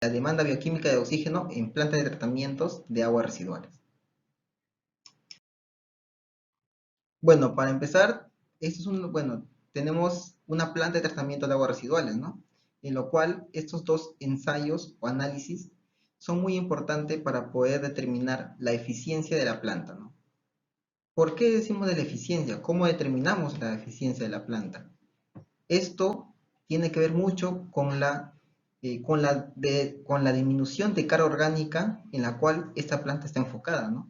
la demanda bioquímica de oxígeno en plantas de tratamientos de aguas residuales. Bueno, para empezar, tenemos una planta de tratamiento de aguas residuales, ¿no? En lo cual estos dos ensayos o análisis son muy importantes para poder determinar la eficiencia de la planta, ¿no? ¿Por qué decimos de la eficiencia? ¿Cómo determinamos la eficiencia de la planta? Esto tiene que ver mucho con la disminución de carga orgánica en la cual esta planta está enfocada, ¿no?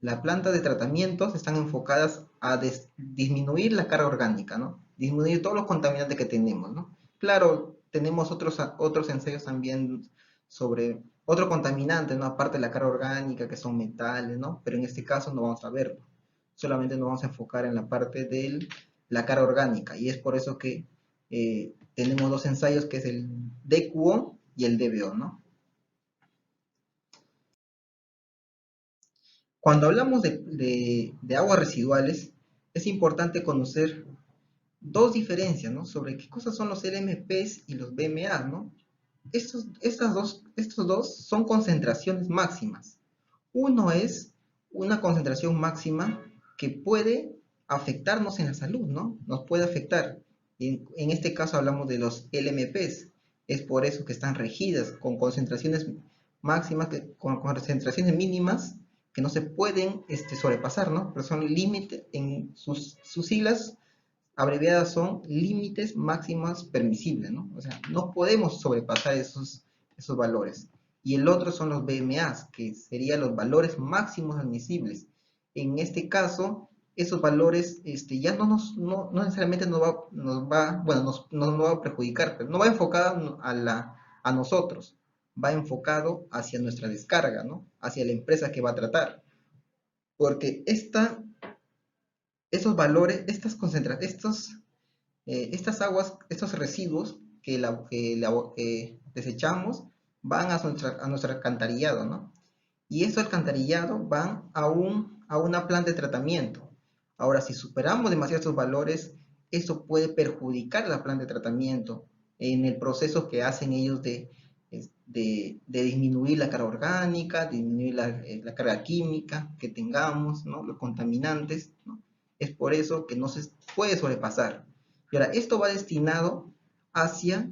Las plantas de tratamientos están enfocadas a disminuir la carga orgánica, ¿no? Disminuir todos los contaminantes que tenemos, ¿no? Claro, tenemos otros ensayos también sobre otro contaminante, ¿no? Aparte de la carga orgánica, que son metales, ¿no? Pero en este caso no vamos a verlo. Solamente nos vamos a enfocar en la parte de la carga orgánica. Y es por eso que tenemos dos ensayos, que es el DQO y el DBO, ¿no? Cuando hablamos de aguas residuales, es importante conocer dos diferencias, ¿no? Sobre qué cosas son los LMPs y los BMAs, ¿no? Estos dos son concentraciones máximas. Uno es una concentración máxima que puede afectarnos en la salud, ¿no? Nos puede afectar. En este caso hablamos de los LMPs. Es por eso que están regidas con concentraciones máximas, con concentraciones mínimas que no se pueden sobrepasar, ¿no? Pero son límites, en sus siglas abreviadas son límites máximos permisibles, ¿no? O sea, no podemos sobrepasar esos valores. Y el otro son los BMAs, que serían los valores máximos admisibles. En este caso, esos valores ya no necesariamente nos va a perjudicar, pero no va enfocado a nosotros, va enfocado hacia nuestra descarga, ¿no? Hacia la empresa que va a tratar. Porque esos valores, estas aguas, estos residuos que desechamos van a nuestro alcantarillado, ¿no? Y esos alcantarillados van a una planta de tratamiento. Ahora, si superamos demasiado estos valores, eso puede perjudicar a la planta de tratamiento en el proceso que hacen ellos de disminuir la carga orgánica, disminuir la carga química que tengamos, ¿no? Los contaminantes, ¿no? Es por eso que no se puede sobrepasar. Y ahora, esto va destinado hacia,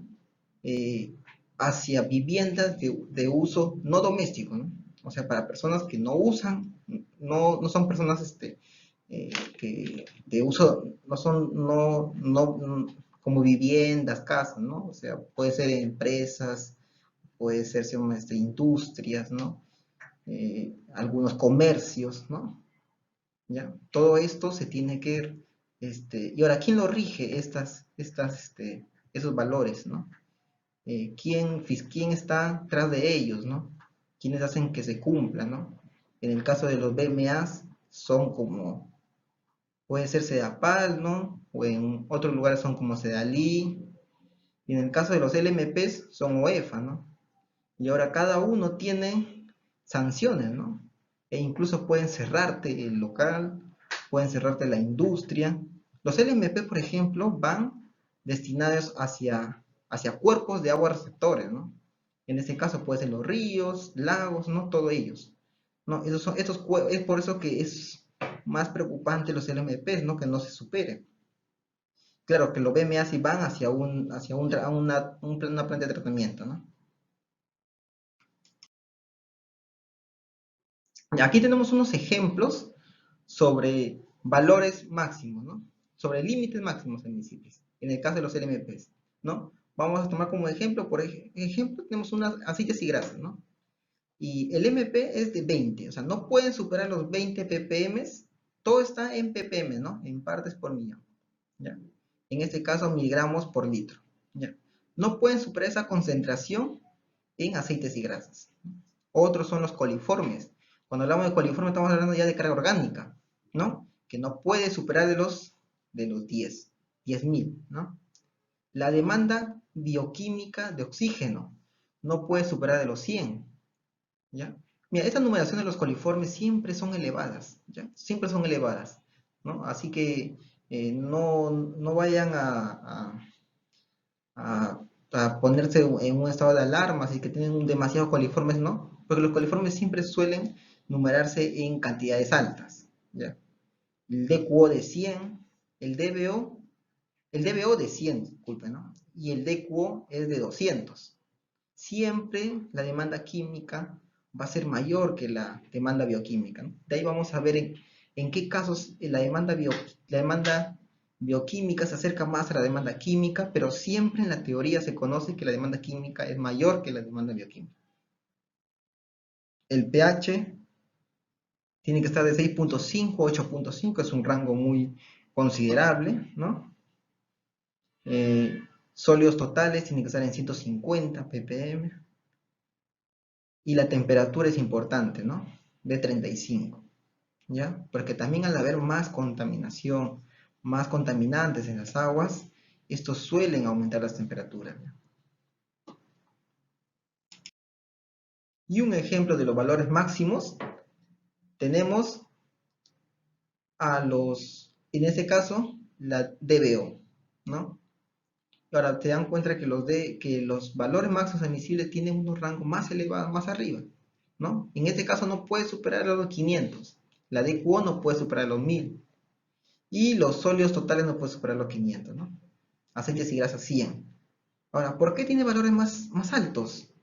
eh, hacia viviendas de uso no doméstico, ¿no? O sea, para personas que no usan, no son personas que de uso, no como viviendas, casas, ¿no? O sea, puede ser empresas, puede ser industrias, ¿no? Algunos comercios, ¿no? ¿Ya? Todo esto se tiene que, y ahora, ¿quién lo rige esos valores, ¿no? ¿Quién está tras de ellos, ¿no? ¿Quiénes hacen que se cumplan, ¿no? En el caso de los BMAs, son como, puede ser Sedapal, ¿no? O en otros lugares son como Sedalí, y en el caso de los LMPs son OEFA, ¿no? Y ahora cada uno tiene sanciones, ¿no? E incluso pueden cerrarte el local, pueden cerrarte la industria. Los LMP, por ejemplo, van destinados hacia cuerpos de agua receptores, ¿no? En este caso pueden ser los ríos, lagos, ¿no? Todos ellos. ¿No? Es por eso que es más preocupante los LMP, ¿no? Que no se superen. Claro, que los BMA sí van una planta de tratamiento, ¿no? Aquí tenemos unos ejemplos sobre valores máximos, ¿no? Sobre límites máximos admisibles, en el caso de los LMPs, ¿no? Vamos a tomar como ejemplo, por ejemplo, tenemos unas aceites y grasas, ¿no? Y el MP es de 20, o sea, no pueden superar los 20 ppm, todo está en ppm, ¿no? En partes por millón, ¿ya? En este caso, miligramos por litro, ¿ya? No pueden superar esa concentración en aceites y grasas. Otros son los coliformes. Cuando hablamos de coliformes estamos hablando ya de carga orgánica, ¿no? Que no puede superar de los 10.000, ¿no? La demanda bioquímica de oxígeno no puede superar de los 100, ¿ya? Mira, esta numeración de los coliformes siempre son elevadas, ¿ya? Siempre son elevadas, ¿no? Así que no vayan a a ponerse en un estado de alarma, si que tienen demasiados coliformes, no, porque los coliformes siempre suelen numerarse en cantidades altas, ¿ya? El DQO de 100, el DBO, el DBO de 100, disculpe, ¿no? Y el DQO es de 200. Siempre la demanda química va a ser mayor que la demanda bioquímica, ¿no? De ahí vamos a ver en qué casos la demanda bioquímica se acerca más a la demanda química, pero siempre en la teoría se conoce que la demanda química es mayor que la demanda bioquímica. El pH tiene que estar de 6.5 a 8.5, es un rango muy considerable, ¿no? Sólidos totales tienen que estar en 150 ppm. Y la temperatura es importante, ¿no? De 35, ¿ya? Porque también al haber más contaminación, más contaminantes en las aguas, estos suelen aumentar las temperaturas, ¿ya? Y un ejemplo de los valores máximos, tenemos en este caso, la DBO, ¿no? Ahora te dan cuenta que los valores máximos admisibles tienen unos rangos más elevados, más arriba, ¿no? En este caso no puede superar los 500, la DQO no puede superar los 1000 y los sólidos totales no pueden superar los 500, ¿no? Aceites y grasas 100. Ahora, ¿por qué tiene valores más altos?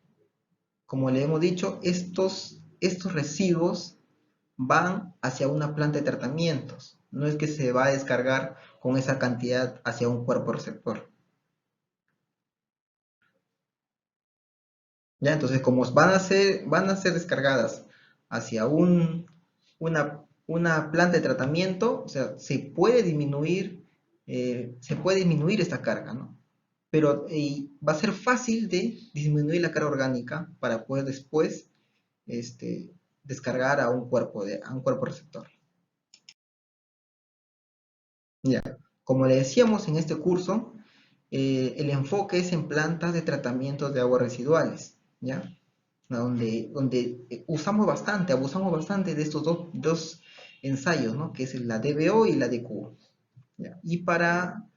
Como le hemos dicho, estos residuos van hacia una planta de tratamientos, no es que se va a descargar con esa cantidad hacia un cuerpo receptor. ¿Ya? Entonces, como van a ser descargadas hacia una planta de tratamiento, o sea, se puede disminuir esta carga, ¿no? Pero va a ser fácil de disminuir la carga orgánica para poder después descargar a un cuerpo receptor. Ya, como le decíamos en este curso, el enfoque es en plantas de tratamiento de aguas residuales, ¿ya? Donde abusamos bastante de estos dos ensayos, ¿no? Que es la DBO y la DQO, ¿ya? Y para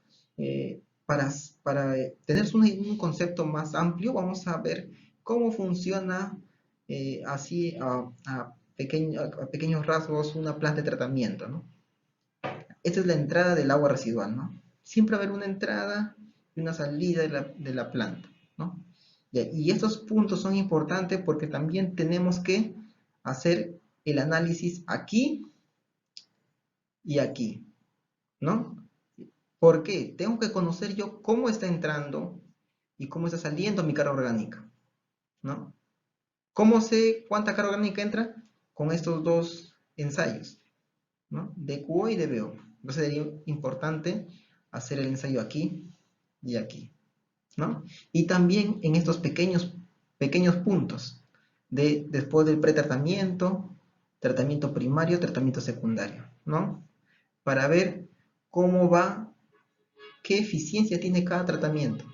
tener un concepto más amplio, vamos a ver cómo funciona así a pequeños rasgos una planta de tratamiento, ¿no? Esta es la entrada del agua residual, ¿no? Siempre va a haber una entrada y una salida de la planta, ¿no? Y estos puntos son importantes porque también tenemos que hacer el análisis aquí y aquí, ¿no? ¿Por qué? Tengo que conocer yo cómo está entrando y cómo está saliendo mi carga orgánica, ¿no? ¿Cómo sé cuánta carga orgánica entra? Con estos dos ensayos, ¿no? DQO y DBO. Entonces sería importante hacer el ensayo aquí y aquí, ¿no? Y también en estos pequeños puntos, después del pretratamiento, tratamiento primario, tratamiento secundario, ¿no? Para ver cómo va, qué eficiencia tiene cada tratamiento,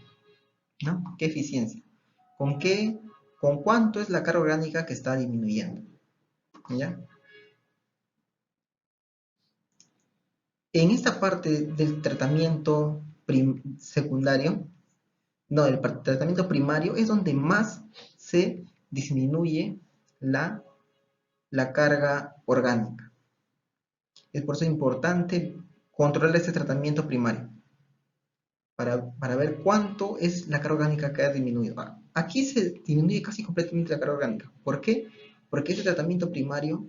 ¿no? ¿Qué eficiencia? ¿Con qué, con cuánto es la carga orgánica que está disminuyendo? ¿Ya? En esta parte del tratamiento secundario, no, el tratamiento primario es donde más se disminuye la, la carga orgánica. Es por eso importante controlar este tratamiento primario para ver cuánto es la carga orgánica que ha disminuido. Aquí se disminuye casi completamente la carga orgánica. ¿Por qué? Porque este tratamiento primario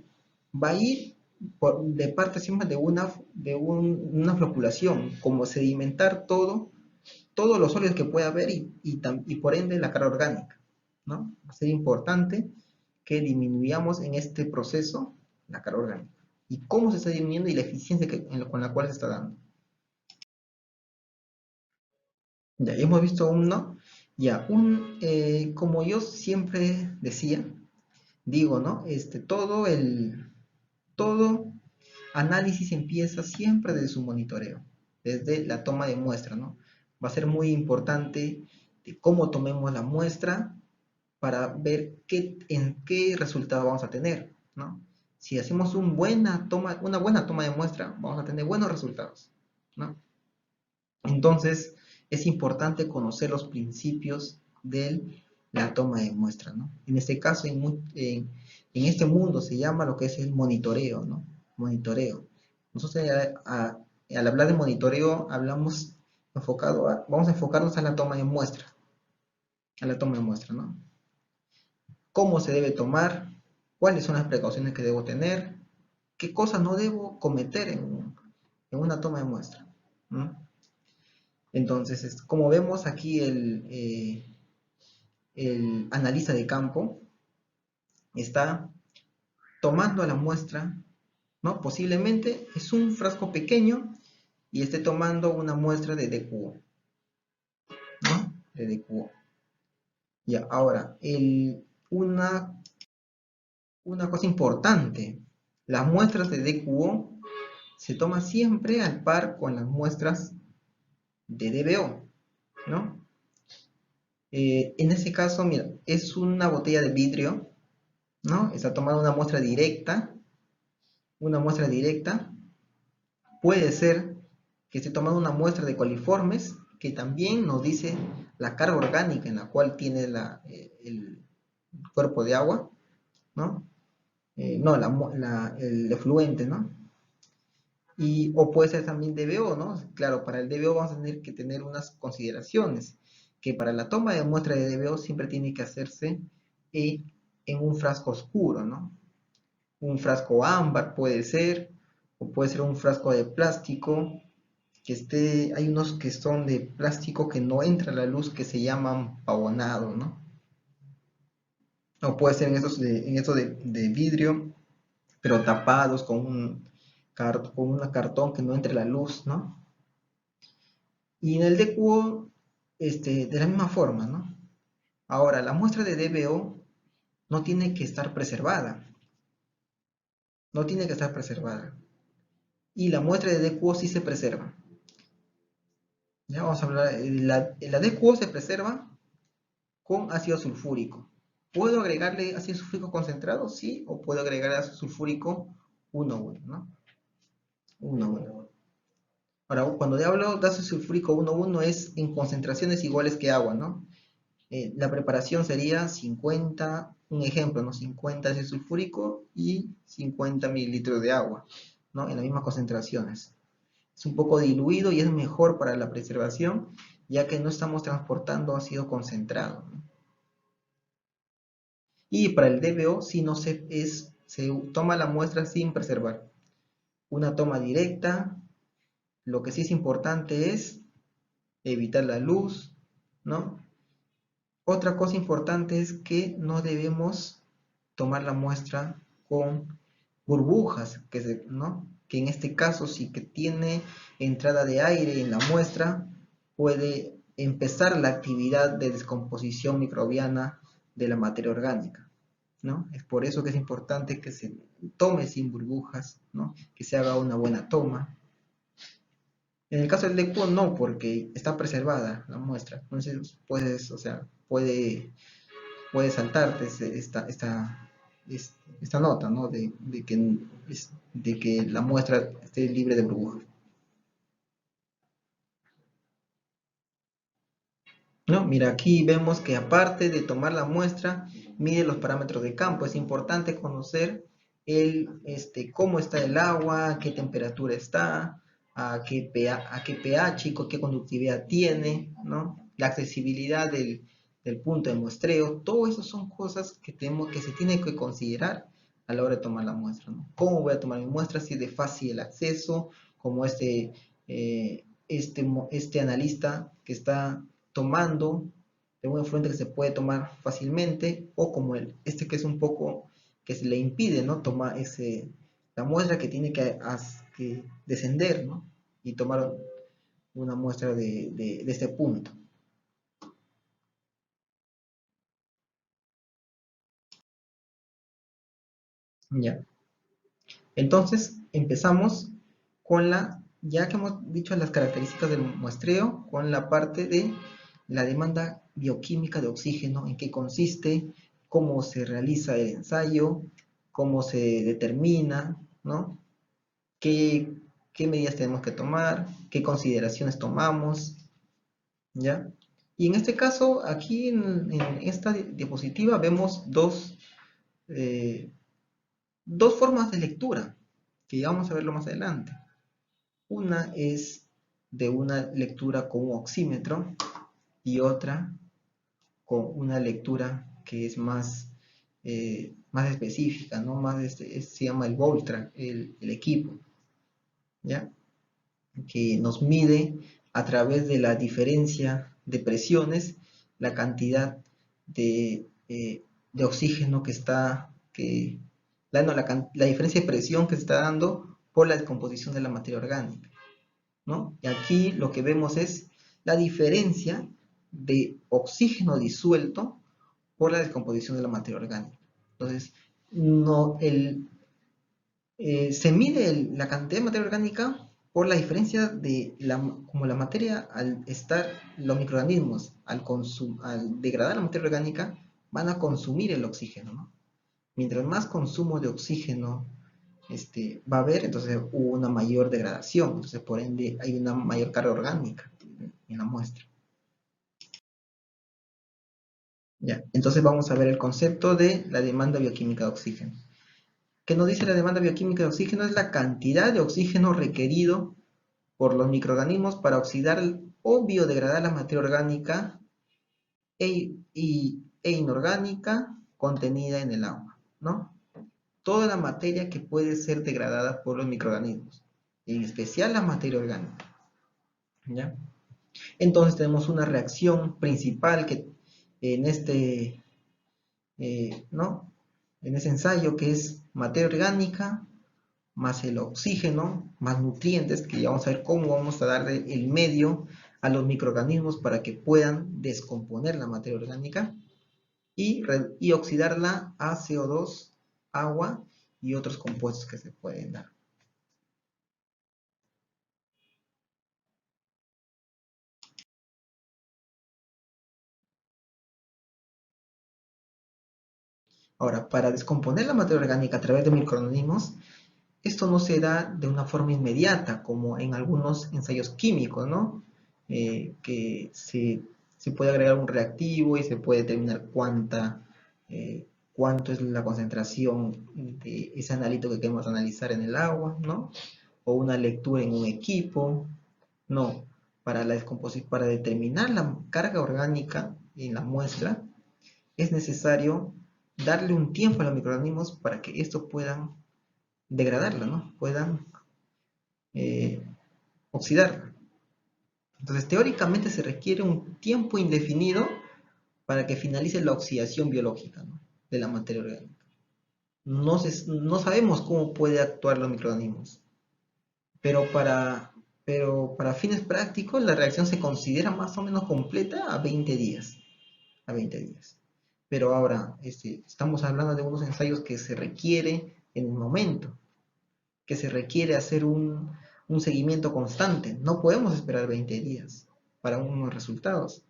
va a ir de parte siempre una floculación, como sedimentar todos los sólidos que pueda haber y por ende la carga orgánica, ¿no? Va a ser importante que disminuyamos en este proceso la carga orgánica. Y cómo se está disminuyendo y la eficiencia con la cual se está dando. Ya hemos visto uno, ya, como yo siempre digo, ¿no? Todo análisis empieza siempre desde su monitoreo, desde la toma de muestra, ¿no? Va a ser muy importante de cómo tomemos la muestra para ver en qué resultado vamos a tener, ¿no? Si hacemos una buena toma de muestra, vamos a tener buenos resultados, ¿no? Entonces, es importante conocer los principios de la toma de muestra, ¿no? En este caso, en este mundo se llama lo que es el monitoreo, ¿no? Monitoreo. Nosotros al hablar de monitoreo hablamos vamos a enfocarnos a la toma de muestra, ¿no? Cómo se debe tomar, cuáles son las precauciones que debo tener, qué cosas no debo cometer en una toma de muestra, ¿no? Entonces, como vemos aquí el analista de campo está tomando la muestra, ¿no? Posiblemente es un frasco pequeño y esté tomando una muestra de DQO, ¿no? De DQO. Ya, ahora, una cosa importante, las muestras de DQO se toman siempre al par con las muestras de DBO, ¿no? En ese caso, mira, es una botella de vidrio, ¿no? Está tomando una muestra directa. Puede ser que esté tomando una muestra de coliformes, que también nos dice la carga orgánica en la cual tiene el cuerpo de agua, ¿no? No, el efluente, ¿no? O puede ser también DBO, ¿no? Claro, para el DBO vamos a tener que tener unas consideraciones, que para la toma de muestra de DBO siempre tiene que hacerse en un frasco oscuro, ¿no? Un frasco ámbar puede ser, o puede ser un frasco de plástico, hay unos que son de plástico que no entra la luz, que se llaman pavonado, ¿no? O puede ser en estos de vidrio, pero tapados con un cartón que no entre la luz, ¿no? Y en el DQO, de la misma forma, ¿no? Ahora, la muestra de DBO no tiene que estar preservada, no tiene que estar preservada. Y la muestra de DQO sí se preserva. Ya vamos a hablar, la DQO se preserva con ácido sulfúrico. ¿Puedo agregarle ácido sulfúrico concentrado? Sí, o puedo agregar ácido sulfúrico 1,1, ¿no? 1,1. Ahora, cuando yo hablo de ácido sulfúrico 1,1 es en concentraciones iguales que agua, ¿no? La preparación sería 50, un ejemplo, ¿no? 50 ácido sulfúrico y 50 mililitros de agua, ¿no? En las mismas concentraciones. Es un poco diluido y es mejor para la preservación, ya que no estamos transportando ácido concentrado, ¿no? Y para el DBO, si no se toma la muestra sin preservar. Una toma directa, lo que sí es importante es evitar la luz, ¿no? Otra cosa importante es que no debemos tomar la muestra con burbujas, ¿no? Que en este caso, si que tiene entrada de aire en la muestra, puede empezar la actividad de descomposición microbiana de la materia orgánica, ¿no? Es por eso que es importante que se tome sin burbujas, ¿no? Que se haga una buena toma. En el caso del DECO no, porque está preservada la muestra, entonces o sea, puede saltarte esta nota, ¿no? De que la muestra esté libre de burbujas. ¿No? Mira, aquí vemos que aparte de tomar la muestra, mide los parámetros de campo. Es importante conocer cómo está el agua, a qué temperatura está, a qué pH y qué conductividad tiene, ¿no? La accesibilidad del punto de muestreo. Todo eso son cosas que se tienen que considerar a la hora de tomar la muestra, ¿no? ¿Cómo voy a tomar mi muestra? Si es de fácil acceso, como este analista que está tomando de un efluente que se puede tomar fácilmente, o como que es un poco que se le impide, ¿no? Tomar la muestra que tiene que descender, ¿no? Y tomar una muestra de este punto. Ya. Entonces, empezamos ya que hemos dicho las características del muestreo, con la parte de la demanda bioquímica de oxígeno, en qué consiste, cómo se realiza el ensayo, cómo se determina, ¿no? ¿Qué medidas tenemos que tomar? ¿Qué consideraciones tomamos? ¿ya? Y en este caso, aquí en esta diapositiva vemos eh, dos formas de lectura, que ya vamos a verlo más adelante. Una es de una lectura con un oxímetro y otra con una lectura que es más específica, ¿no? Se llama el Voltrac, el equipo, ¿ya? Que nos mide a través de la diferencia de presiones la cantidad de oxígeno la diferencia de presión que se está dando por la descomposición de la materia orgánica, ¿no? Y aquí lo que vemos es la diferencia de oxígeno disuelto por la descomposición de la materia orgánica. Entonces, no, se mide la cantidad de materia orgánica por la diferencia como la materia, los microorganismos, al degradar la materia orgánica, van a consumir el oxígeno, ¿no? Mientras más consumo de oxígeno va a haber, entonces hubo una mayor degradación, entonces por ende hay una mayor carga orgánica en la muestra. Ya, entonces vamos a ver el concepto de la demanda bioquímica de oxígeno. ¿Qué nos dice la demanda bioquímica de oxígeno? Es la cantidad de oxígeno requerido por los microorganismos para oxidar o biodegradar la materia orgánica e inorgánica contenida en el agua, ¿no? Toda la materia que puede ser degradada por los microorganismos, en especial la materia orgánica, ¿ya? Entonces tenemos una reacción principal que en ¿no? En ese ensayo, que es materia orgánica más el oxígeno, más nutrientes, que ya vamos a ver cómo vamos a darle el medio a los microorganismos para que puedan descomponer la materia orgánica y oxidarla a CO2, agua y otros compuestos que se pueden dar. Ahora, para descomponer la materia orgánica a través de microorganismos, esto no se da de una forma inmediata, como en algunos ensayos químicos, ¿no? Que se puede agregar un reactivo y se puede determinar cuánto es la concentración de ese analito que queremos analizar en el agua, ¿no? O una lectura en un equipo. No, para determinar la carga orgánica en la muestra, es necesario darle un tiempo a los microorganismos para que estos puedan degradarla, ¿no? Puedan eh, oxidarla. Entonces, teóricamente se requiere un tiempo indefinido para que finalice la oxidación biológica, ¿no? De la materia orgánica. No sabemos cómo puede actuar los microorganismos, pero para fines prácticos la reacción se considera más o menos completa a 20 días. A 20 días. Pero ahora estamos hablando de unos ensayos que se requiere en el momento, que se requiere hacer un seguimiento constante. No podemos esperar 20 días para unos resultados.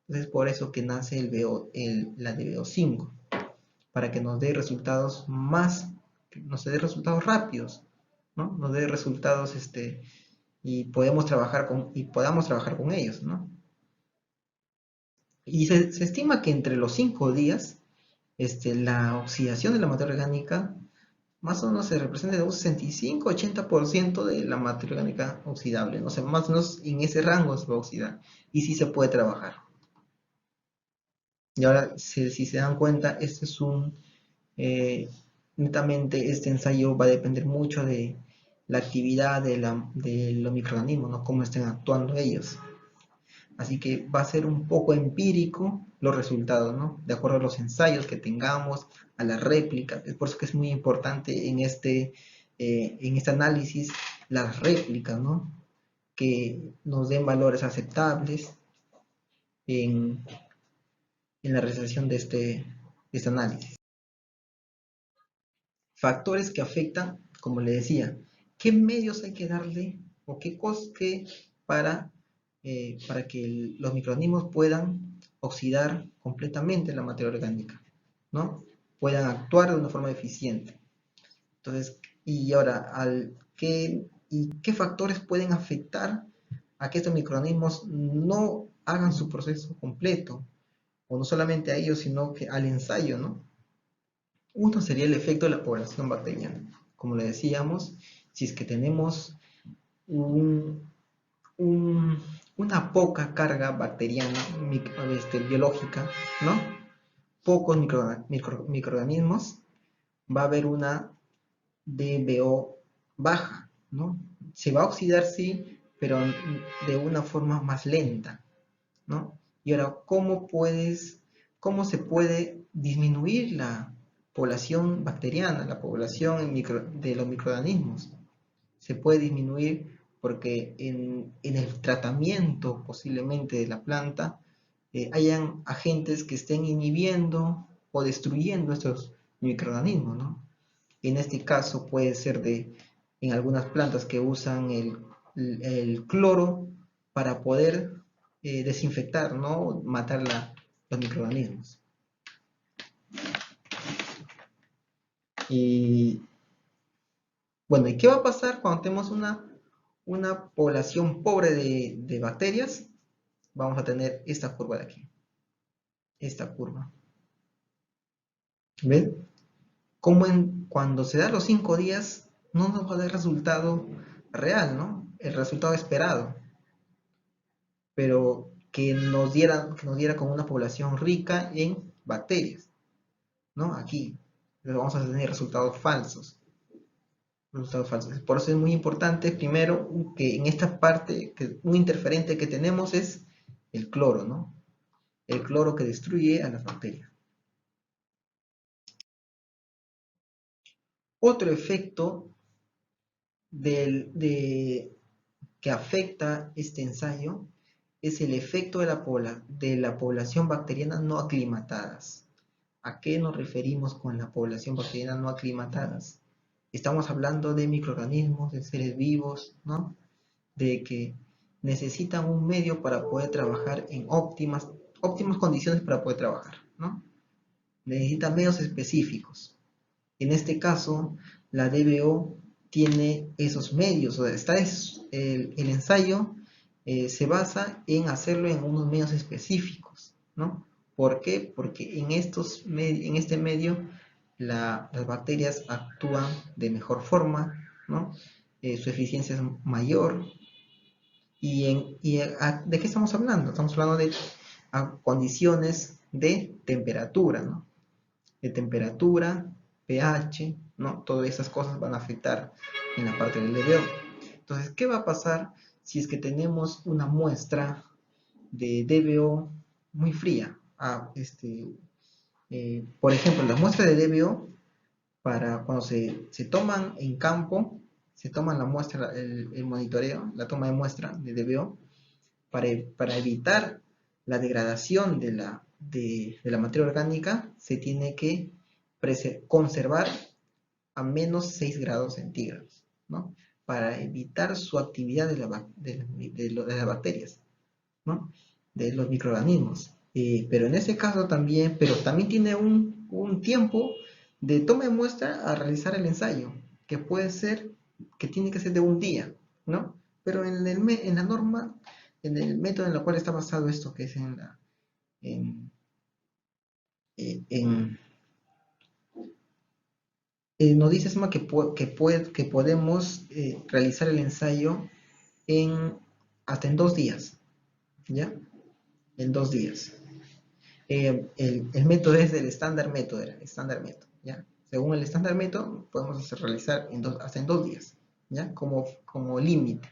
Entonces, por eso que nace la de BO5, para que nos dé resultados nos dé resultados rápidos, ¿no? Nos dé resultados y podamos trabajar con ellos, ¿no? Y se estima que entre los 5 días, la oxidación de la materia orgánica más o menos se representa de un 65-80% de la materia orgánica oxidable, no sé, más o menos en ese rango se va a oxidar y sí se puede trabajar. Y ahora, si se dan cuenta, eh, netamente este ensayo va a depender mucho de la actividad de los microorganismos, ¿no? Cómo estén actuando ellos. Así que va a ser un poco empírico los resultados, ¿no? De acuerdo a los ensayos que tengamos, a las réplicas. Es por eso que es muy importante en este análisis las réplicas, ¿no? Que nos den valores aceptables en, en la realización de este análisis. Factores que afectan, como le decía, ¿qué medios hay que darle o qué coste para que los microorganismos puedan oxidar completamente la materia orgánica, ¿no? Puedan actuar de una forma eficiente? Entonces, y ahora, ¿qué factores pueden afectar a que estos microorganismos no hagan su proceso completo, o no solamente a ellos, sino que al ensayo, ¿no? Uno sería el efecto de la población bacteriana. Como le decíamos, si es que tenemos un, un, una poca carga bacteriana, biológica, ¿no? Pocos microorganismos, va a haber una DBO baja, ¿no? Se va a oxidar, sí, pero de una forma más lenta, ¿no? Y ahora, cómo se puede disminuir la población bacteriana, la población de los microorganismos? Se puede disminuir porque en el tratamiento posiblemente de la planta hayan agentes que estén inhibiendo o destruyendo estos microorganismos, ¿no? En este caso puede ser en algunas plantas que usan el cloro para poder desinfectar, ¿no? Matar los microorganismos. Y bueno, ¿y qué va a pasar cuando tenemos una población pobre de bacterias? Vamos a tener esta curva de aquí. Esta curva. ¿Ven? Como cuando se da los 5 días, no nos va a dar resultado real, ¿no? El resultado esperado. Pero que nos diera como una población rica en bacterias, ¿no? Aquí. Entonces vamos a tener resultados falsos. Resultados falsos. Por eso es muy importante, primero, que en esta parte, que un interferente que tenemos es el cloro, ¿no? El cloro que destruye a las bacterias. Otro efecto que afecta este ensayo es el efecto de la población bacteriana no aclimatadas. ¿A qué nos referimos con la población bacteriana no aclimatadas? Estamos hablando de microorganismos, de seres vivos, ¿no? De que necesitan un medio para poder trabajar en óptimas condiciones para poder trabajar, ¿no? Necesitan medios específicos. En este caso, la DBO tiene esos medios, o sea, el ensayo se basa en hacerlo en unos medios específicos, ¿no? ¿Por qué? Porque en este medio las bacterias actúan de mejor forma, ¿no? Su eficiencia es mayor. ¿De qué estamos hablando? Estamos hablando de condiciones de temperatura, ¿no? De temperatura, pH, ¿no? Todas esas cosas van a afectar en la parte del DBO. Entonces, ¿qué va a pasar si es que tenemos una muestra de DBO muy fría? Por ejemplo, las muestras de DBO, para cuando se toman en campo, se toman la muestra, el monitoreo, la toma de muestra de DBO, para evitar la degradación de la materia orgánica, se tiene que conservar a menos 6 grados centígrados, ¿no? Para evitar su actividad de las bacterias, ¿no? De los microorganismos. Pero en ese caso también, pero también tiene un tiempo de toma de muestra a realizar el ensayo, que puede ser, que tiene que ser de un día, ¿no? Pero en la norma, en el método en el cual está basado esto, que es en, en nos dice Esma que podemos realizar el ensayo hasta en 2 días, ¿ya? En 2 días. El método es del estándar método, ¿ya? Según el estándar método, podemos realizar hasta en 2 días, ¿ya? Como límite.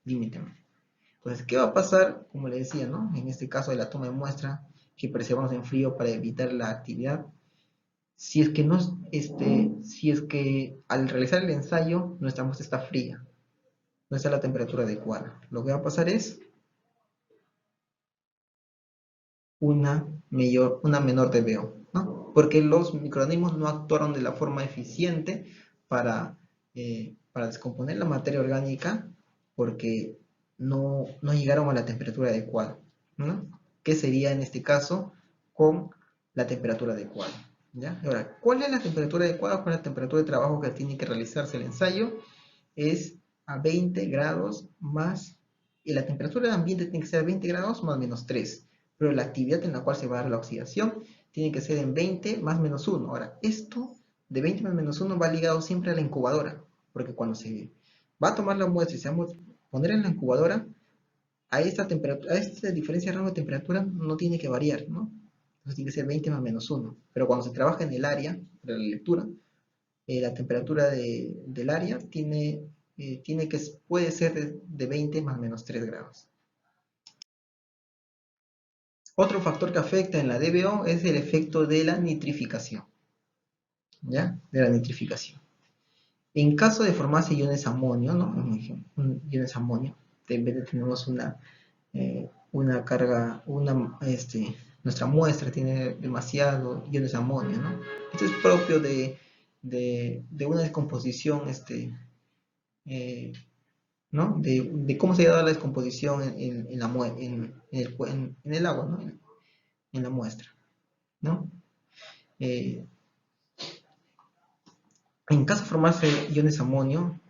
Entonces, ¿qué va a pasar? Como le decía, ¿no? En este caso de la toma de muestra, que preservamos en frío para evitar la actividad. Si es que al realizar el ensayo nuestra muestra está fría, no está a la temperatura adecuada, lo que va a pasar es una menor DBO, ¿no? Porque los microorganismos no actuaron de la forma eficiente para descomponer la materia orgánica, porque no llegaron a la temperatura adecuada, ¿no? ¿Qué sería en este caso con la temperatura adecuada? ¿Ya? Ahora, ¿cuál es la temperatura adecuada? ¿Cuál es la temperatura de trabajo que tiene que realizarse el ensayo? Es a 20 grados más y la temperatura del ambiente tiene que ser 20 grados más menos 3, pero la actividad en la cual se va a dar la oxidación tiene que ser en 20 más menos 1. Ahora, esto de 20 más menos 1 va ligado siempre a la incubadora, porque cuando se va a tomar la muestra y se va a poner en la incubadora, a esta temperatura, a esta diferencia de rango de temperatura no tiene que variar, ¿no? Entonces tiene que ser 20 más menos 1. Pero cuando se trabaja en el área de la lectura, la temperatura del área puede ser de 20 más menos 3 grados. Otro factor que afecta en la DBO es el efecto de la nitrificación, ¿ya? De la nitrificación. En caso de formarse iones amonio, ¿no? Iones amonio, en vez de tenemos una carga, nuestra muestra tiene demasiado iones amonio, ¿no? Esto es propio de una descomposición, ¿no? De cómo se ha dado la descomposición en el agua, ¿no? En la muestra, ¿no? En caso de formarse iones amonio,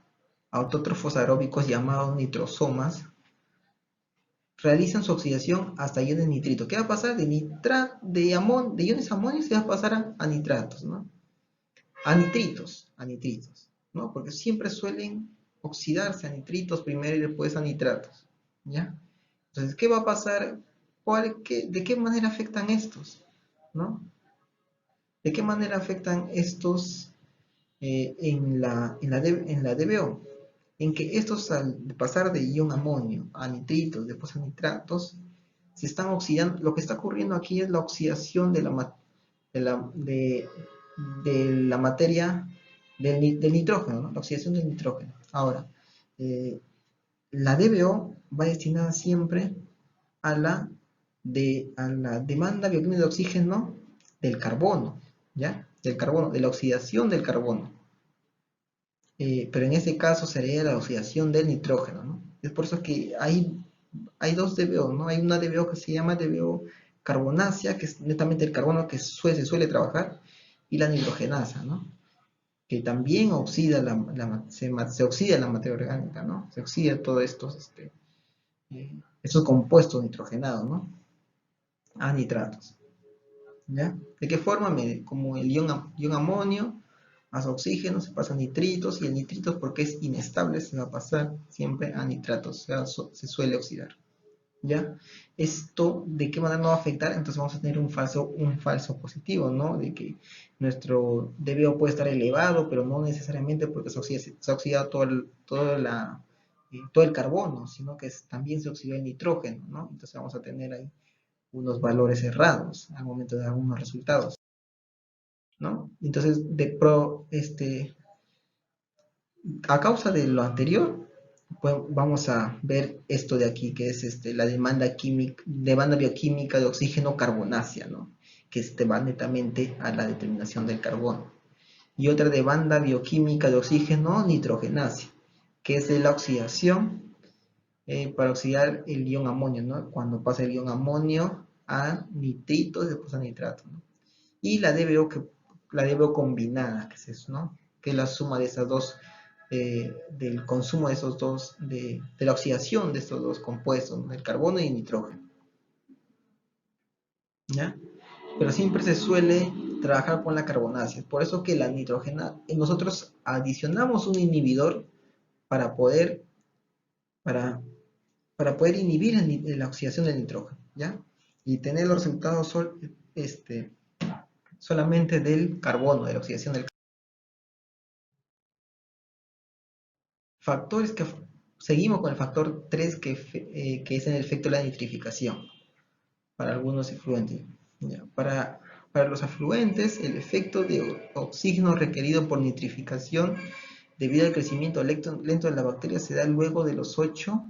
autótrofos aeróbicos llamados nitrosomas realizan su oxidación hasta iones nitritos. ¿Qué va a pasar? De iones amonios se va a pasar a nitratos, ¿no? A nitritos, ¿no? Porque siempre suelen oxidarse a nitritos primero y después a nitratos, ¿ya? Entonces, ¿qué va a pasar? ¿De qué manera afectan estos? ¿No? ¿De qué manera afectan estos en la DBO? En que estos al pasar de ion amonio a nitritos, después a nitratos, se están oxidando. Lo que está ocurriendo aquí es la oxidación de la materia del nitrógeno, ¿no? La oxidación del nitrógeno. Ahora, la DBO va destinada siempre a a la demanda bioquímica de oxígeno del carbono, ¿ya? Del carbono, de la oxidación del carbono. Pero en este caso sería la oxidación del nitrógeno, ¿no? Es por eso que hay dos DBO, ¿no? Hay una DBO que se llama DBO carbonácea, que es netamente el carbono que se suele trabajar, y la nitrogenasa, ¿no? Que también oxida se oxida la materia orgánica, ¿no? Se oxida todos estos compuestos nitrogenados, ¿no? A nitratos, ¿ya? ¿De qué forma? Como el ion amonio más oxígeno se pasa a nitritos, y el nitritos, porque es inestable, se va a pasar siempre a nitratos, o sea, se suele oxidar, ¿ya? ¿Esto de qué manera no va a afectar? Entonces vamos a tener un falso positivo, ¿no? De que nuestro DBO puede estar elevado, pero no necesariamente porque se ha oxidado todo el carbono, sino que también se oxidó el nitrógeno, ¿no? Entonces vamos a tener ahí unos valores errados al momento de dar unos resultados, ¿no? Entonces, a causa de lo anterior, pues vamos a ver esto de aquí, que es la demanda bioquímica de oxígeno carbonácea, ¿no? Que va netamente a la determinación del carbono. Y otra demanda bioquímica de oxígeno nitrogenácea, que es de la oxidación, para oxidar el ion amonio, ¿no? Cuando pasa el ion amonio a nitritos, después a nitrato, ¿no? Y la DBO combinada, que es eso, ¿no? Que es la suma de esas dos, del consumo de esos dos, de la oxidación de estos dos compuestos, ¿no? El carbono y el nitrógeno, ¿ya? Pero siempre se suele trabajar con la carbonácea. Por eso que nosotros adicionamos un inhibidor para poder, para, para poder inhibir la oxidación del nitrógeno, ¿ya? Y tener los resultados solamente del carbono, de la oxidación del carbono. Factores que seguimos con el factor 3 que es el efecto de la nitrificación para algunos efluentes. ¿Ya? Para los afluentes, el efecto de oxígeno requerido por nitrificación debido al crecimiento lento de la bacteria se da luego de los 8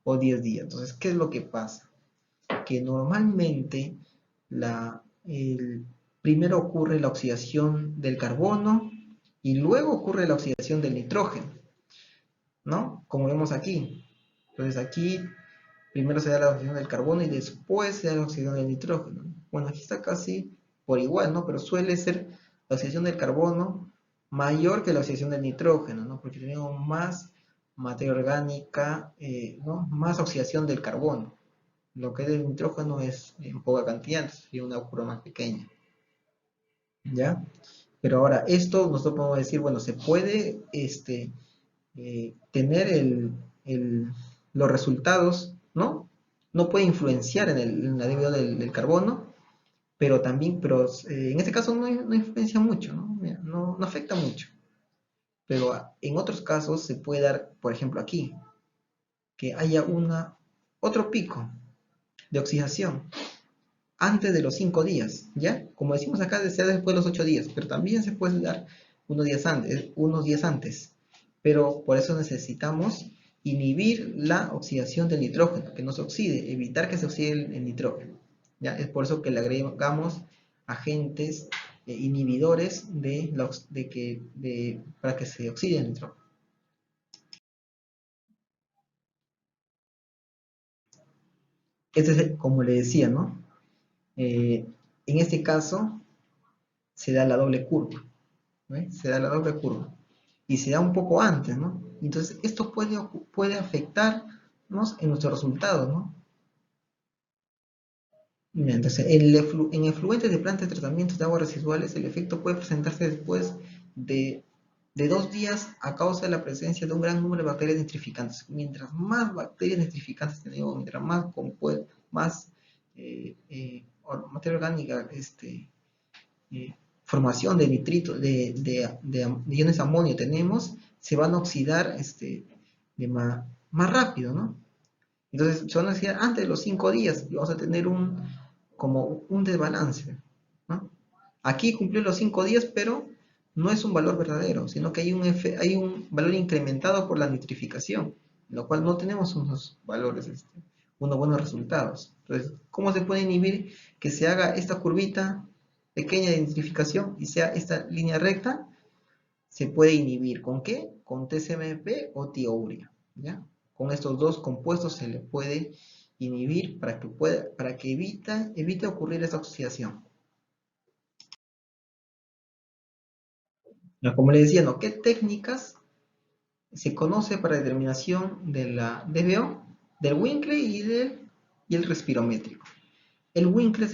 o 10 días. Entonces, ¿qué es lo que pasa? Que normalmente primero ocurre la oxidación del carbono y luego ocurre la oxidación del nitrógeno, ¿no? Como vemos aquí. Entonces aquí primero se da la oxidación del carbono y después se da la oxidación del nitrógeno. Bueno, aquí está casi por igual, ¿no? Pero suele ser la oxidación del carbono mayor que la oxidación del nitrógeno, ¿no? Porque tenemos más materia orgánica, ¿no? Más oxidación del carbono. Lo que es el nitrógeno es en poca cantidad, y una curva más pequeña. ¿Ya? Pero ahora, esto nosotros podemos decir, bueno, se puede tener los resultados, ¿no? No puede influenciar en la DBO del carbono, pero también, en este caso no influencia mucho, ¿no? Mira, no afecta mucho. Pero en otros casos se puede dar, por ejemplo aquí, que haya otro pico de oxidación antes de los 5 días, ¿ya? Como decimos acá, sea después de los 8 días, pero también se puede dar unos días antes. Pero por eso necesitamos inhibir la oxidación del nitrógeno, que no se oxide, evitar que se oxide el nitrógeno, ¿ya? Es por eso que le agregamos agentes inhibidores para que se oxide el nitrógeno. Como le decía, ¿no? En este caso se da la doble curva, ¿ve? Se da la doble curva y se da un poco antes, ¿no? Entonces esto puede afectarnos en nuestros resultados, ¿no? Mira, entonces en efluentes de plantas de tratamiento de aguas residuales el efecto puede presentarse después de, de 2 días a causa de la presencia de un gran número de bacterias nitrificantes. Mientras más bacterias nitrificantes tenemos, mientras más materia orgánica formación de nitrito, de iones de amonio tenemos, se van a oxidar más rápido, ¿no? Entonces se van a oxidar antes de los 5 días y vamos a tener como un desbalance, ¿no? Aquí cumplió los 5 días, pero no es un valor verdadero, sino que hay un valor incrementado por la nitrificación, lo cual no tenemos unos buenos resultados. Entonces, ¿cómo se puede inhibir que se haga esta curvita pequeña de nitrificación y sea esta línea recta? Se puede inhibir, ¿con qué? Con TCMP o tiourea, ¿ya? Con estos dos compuestos se le puede inhibir para que evite ocurrir esta oxidación. Como le decía, ¿no? ¿Qué técnicas se conoce para determinación de la DBO, del Winkley y el respirométrico? El Winkley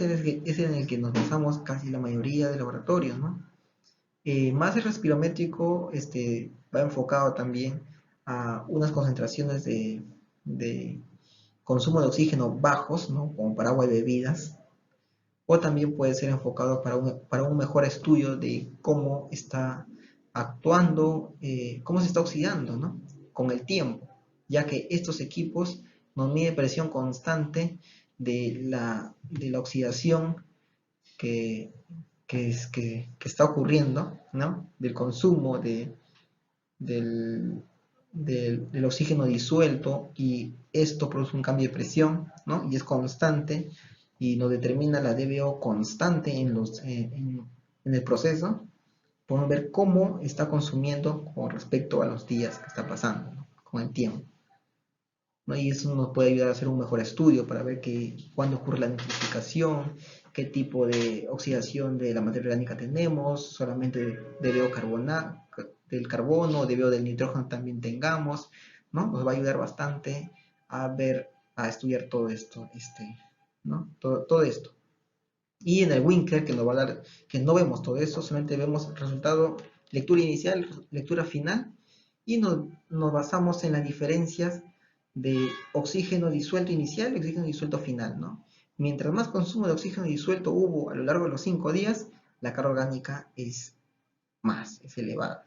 es en el que nos basamos casi la mayoría de laboratorios, ¿no? Más el respirométrico va enfocado también a unas concentraciones de consumo de oxígeno bajos, ¿no? Como para agua y bebidas, o también puede ser enfocado para un mejor estudio de cómo está actuando, cómo se está oxidando, ¿no? Con el tiempo, ya que estos equipos nos miden presión constante de la oxidación que, que está ocurriendo, ¿no? Del consumo del, del oxígeno disuelto, y esto produce un cambio de presión, ¿no? Y es constante y nos determina la DBO constante en el proceso. Podemos ver cómo está consumiendo con respecto a los días que está pasando, ¿no? Con el tiempo, ¿no? Y eso nos puede ayudar a hacer un mejor estudio para ver cuándo ocurre la nitrificación, qué tipo de oxidación de la materia orgánica tenemos, solamente del carbono, del nitrógeno también tengamos, ¿no? Nos va a ayudar bastante a estudiar todo esto, ¿no? Todo esto. Y en el Winker, que nos va a dar, que no vemos todo esto, solamente vemos resultado, lectura inicial, lectura final, y nos basamos en las diferencias de oxígeno disuelto inicial y oxígeno disuelto final, ¿no? Mientras más consumo de oxígeno disuelto hubo a lo largo de los 5 días, la carga orgánica es elevada.